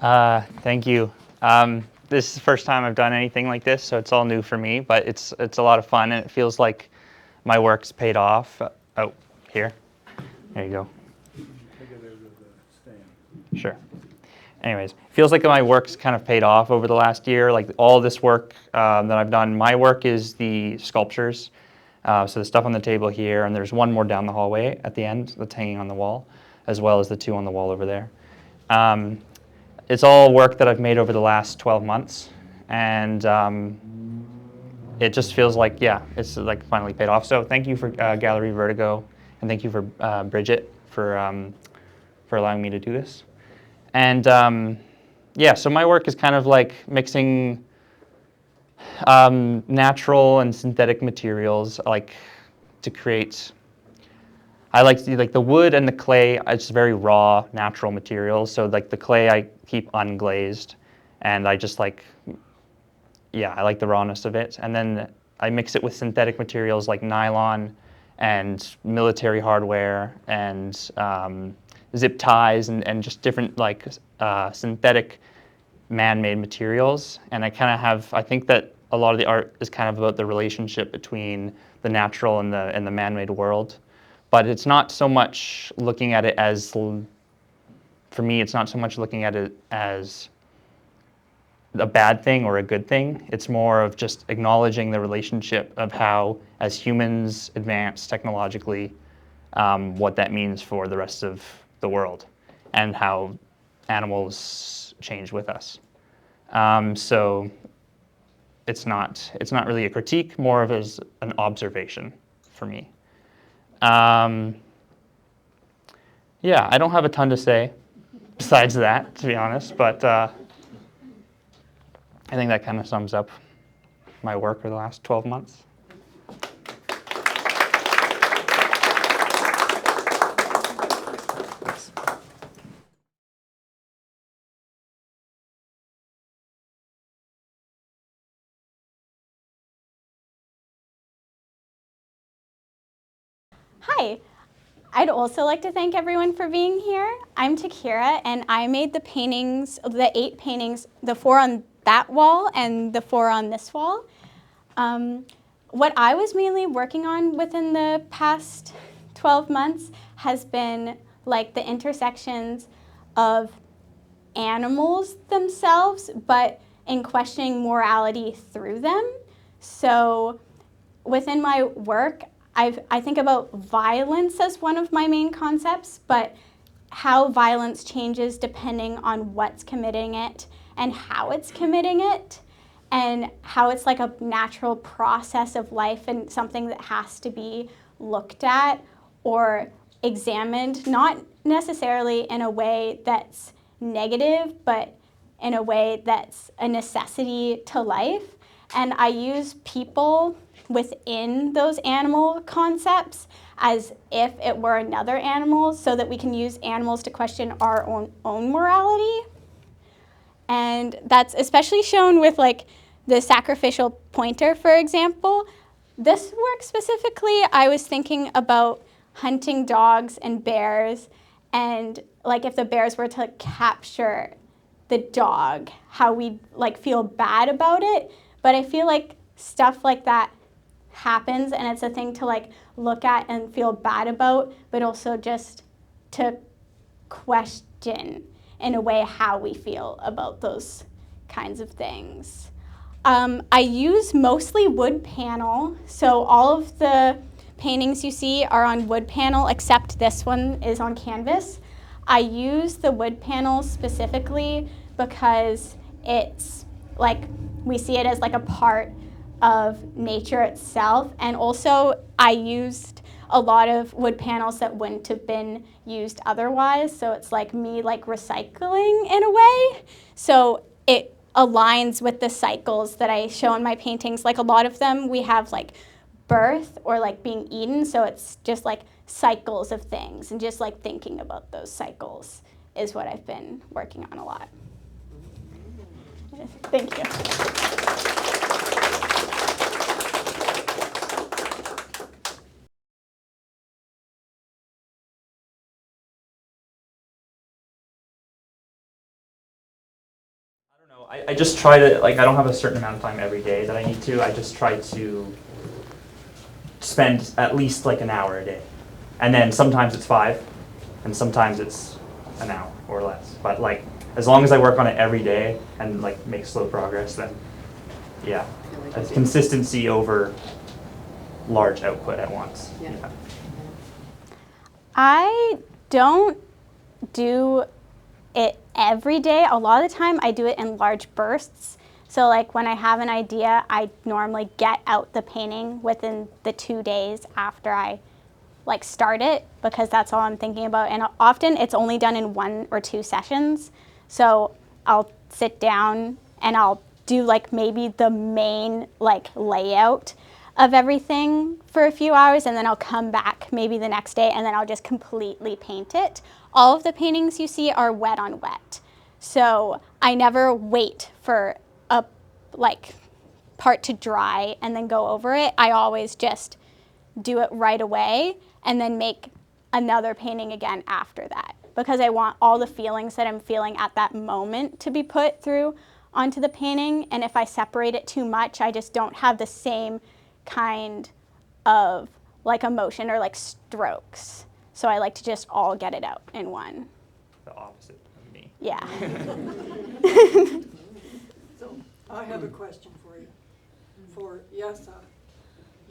Thank you. This is the first time I've done anything like this, so it's all new for me, but it's a lot of fun, and it feels like my work's paid off. Oh, here. There you go. Take it out of the stand. Sure. Anyways, feels like my work's kind of paid off over the last year. Like all this work that I've done, my work is the sculptures. So the stuff on the table here, and there's one more down the hallway at the end that's hanging on the wall, as well as the two on the wall over there. It's all work that I've made over the last 12 months, and it just feels like, yeah, it's like finally paid off. So thank you for Gallery Vertigo, and thank you for Bridget for allowing me to do this. And yeah, so my work is kind of like mixing natural and synthetic materials, like to create. I like to like the wood and the clay. It's very raw, natural materials. So like the clay, I keep unglazed, and I just like, yeah, I like the rawness of it. And then I mix it with synthetic materials like nylon and military hardware and zip ties and just different like synthetic man-made materials. And I kind of have, I think that a lot of the art is kind of about the relationship between the natural and the man-made world. But it's not so much looking at it as, for me, it's not so much looking at it as a bad thing or a good thing. It's more of just acknowledging the relationship of how, as humans advance technologically, what that means for the rest of the world and how animals change with us. So it's not really a critique, more of as an observation for me. Yeah, I don't have a ton to say besides that, to be honest, but I think that kind of sums up my work for the last 12 months. Hi, I'd also like to thank everyone for being here. I'm Takira, and I made the paintings, the 8 paintings, the 4 on that wall and the 4 on this wall. What I was mainly working on within the past 12 months has been like the intersections of animals themselves, but in questioning morality through them. So within my work, I think about violence as one of my main concepts, but how violence changes depending on what's committing it and how it's committing it, and how it's like a natural process of life and something that has to be looked at or examined, not necessarily in a way that's negative, but in a way that's a necessity to life. And I use people within those animal concepts as if it were another animal, so that we can use animals to question our own morality. And that's especially shown with like the sacrificial pointer, for example. This work specifically, I was thinking about hunting dogs and bears, and like if the bears were to capture the dog, how we'd like feel bad about it. But I feel like stuff like that happens, and it's a thing to like look at and feel bad about, but also just to question in a way how we feel about those kinds of things. I use mostly wood panel, so all of the paintings you see are on wood panel, except this one is on canvas. I use the wood panel specifically because it's like, we see it as like a part of nature itself, and also I used a lot of wood panels that wouldn't have been used otherwise, so it's like me like recycling in a way. So it aligns with the cycles that I show in my paintings. Like a lot of them we have like birth or like being eaten, so it's just like cycles of things, and just like thinking about those cycles is what I've been working on a lot. Thank you. I just try to, like, I don't have a certain amount of time every day that I need to. I just try to spend at least like an hour a day. And then sometimes it's 5, and sometimes it's an hour or less. But like, as long as I work on it every day and like make slow progress, then yeah. It's consistency over large output at once. Yeah. Yeah. I don't do it every day. A lot of the time I do it in large bursts. So like when I have an idea, I normally get out the painting within the 2 days after I like start it, because that's all I'm thinking about. And often it's only done in 1 or 2 sessions. So I'll sit down and I'll do like maybe the main like layout of everything for a few hours, and then I'll come back maybe the next day and then I'll just completely paint it. All of the paintings you see are wet on wet. So I never wait for a like part to dry and then go over it. I always just do it right away and then make another painting again after that, because I want all the feelings that I'm feeling at that moment to be put through onto the painting. And if I separate it too much, I just don't have the same kind of like emotion or like strokes. So I like to just all get it out in one. The opposite of me. Yeah. So I have a question for you. For Yessa,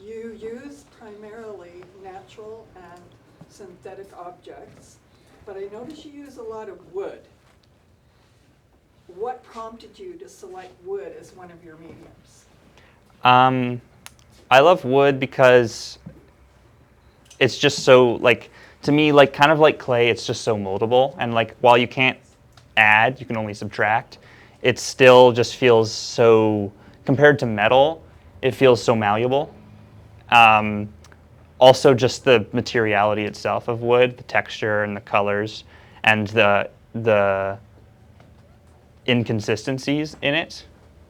you use primarily natural and synthetic objects, but I notice you use a lot of wood. What prompted you to select wood as one of your mediums? I love wood because it's just so, like, to me, like, kind of like clay, it's just so moldable. And like, while you can't add, you can only subtract, it still just feels so, compared to metal, it feels so malleable. Also just the materiality itself of wood, the texture and the colors and the inconsistencies in it,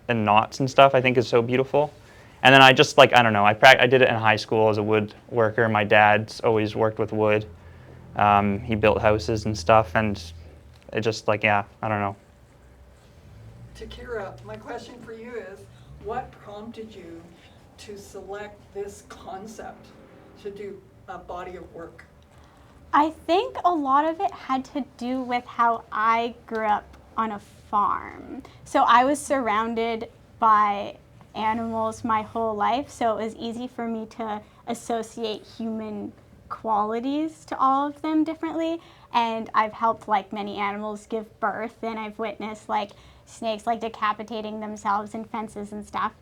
and knots and stuff, I think is so beautiful. And then I just like, I don't know, I did it in high school as a woodworker. My dad's always worked with wood. He built houses and stuff, and it just like, yeah, I don't know. Takira, my question for you is, what prompted you to select this concept to do a body of work? I think a lot of it had to do with how I grew up on a farm. So I was surrounded by animals my whole life, so it was easy for me to associate human qualities to all of them differently. And I've helped like many animals give birth, and I've witnessed like snakes like decapitating themselves in fences and stuff.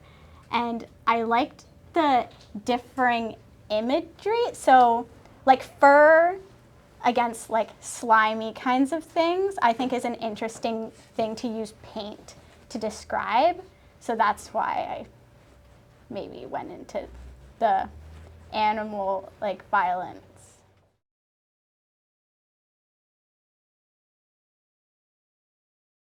And I liked the differing imagery. So like fur against like slimy kinds of things, I think is an interesting thing to use paint to describe. So that's why I maybe went into the animal like violent